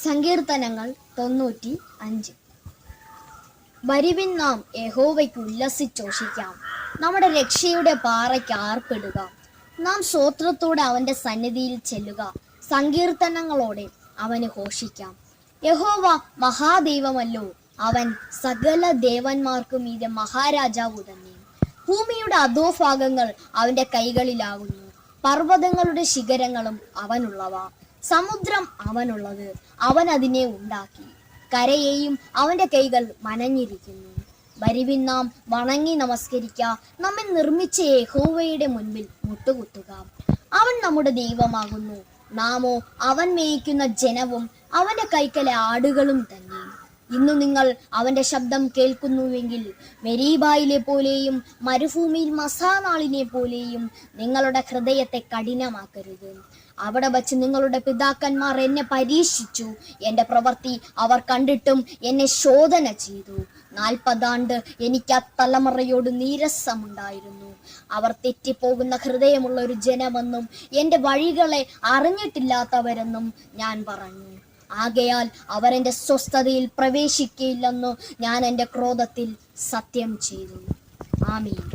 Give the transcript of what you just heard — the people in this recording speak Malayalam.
സങ്കീർത്തനങ്ങൾ 95. വരുവിൻ നാം യഹോവയ്ക്ക് ഉല്ലസിച്ചോഷിക്കാം, നമ്മുടെ രക്ഷയുടെ പാറയ്ക്ക് ആർപ്പിടുക. നാം സ്തോത്രത്തോടെ അവന്റെ സന്നിധിയിൽ ചെല്ലുക, സങ്കീർത്തനങ്ങളോടെ അവന് ഘോഷിക്കാം. യഹോവ മഹാദൈവമല്ലോ, അവൻ സകല ദേവന്മാർക്കും മീതെ മഹാരാജാവു തന്നെ. ഭൂമിയുടെ അധോഭാഗങ്ങൾ അവന്റെ കൈകളിലാകുന്നു, പർവ്വതങ്ങളുടെ ശിഖരങ്ങളും അവനുള്ളവ. സമുദ്രം അവനുള്ളത്, അവൻ അതിനെ ഉണ്ടാക്കി. കരയെയും അവന്റെ കൈകൾ മനഞ്ഞിരിക്കുന്നു. വരുവിൻ നാം വണങ്ങി നമസ്കരിക്ക, നമ്മെ നിർമ്മിച്ച യഹോവയുടെ മുൻപിൽ മുട്ടുകുത്തുക. അവൻ നമ്മുടെ ദൈവമാകുന്നു, നാമോ അവൻ മേയിക്കുന്ന ജനവും അവന്റെ കൈക്കലെ ആടുകളും തന്നെ. ഇന്നു നിങ്ങൾ അവന്റെ ശബ്ദം കേൾക്കുന്നുവെങ്കിൽ മെരീബായിലെ പോലെയും മരുഭൂമിയിൽ മസാനാളിനെ പോലെയും നിങ്ങളുടെ ഹൃദയത്തെ കഠിനമാക്കരുത്. അവിടെ വച്ച് നിങ്ങളുടെ പിതാക്കന്മാർ എന്നെ പരീക്ഷിച്ചു, എന്റെ പ്രവൃത്തി അവർ കണ്ടിട്ടും എന്നെ ശോധന ചെയ്തു. 40 ആണ്ട് എനിക്ക് ആ തലമുറയോട് നീരസമുണ്ടായിരുന്നു. അവർ തെറ്റിപ്പോകുന്ന ഹൃദയമുള്ള ഒരു ജനമെന്നും എന്റെ വഴികളെ അറിഞ്ഞിട്ടില്ലാത്തവരെന്നും ഞാൻ പറഞ്ഞു. ആകയാൽ അവരെന്റെ സ്വസ്ഥതയിൽ പ്രവേശിക്കയില്ലെന്നു ഞാൻ എന്റെ ക്രോധത്തിൽ സത്യം ചെയ്തു. ആമീൻ.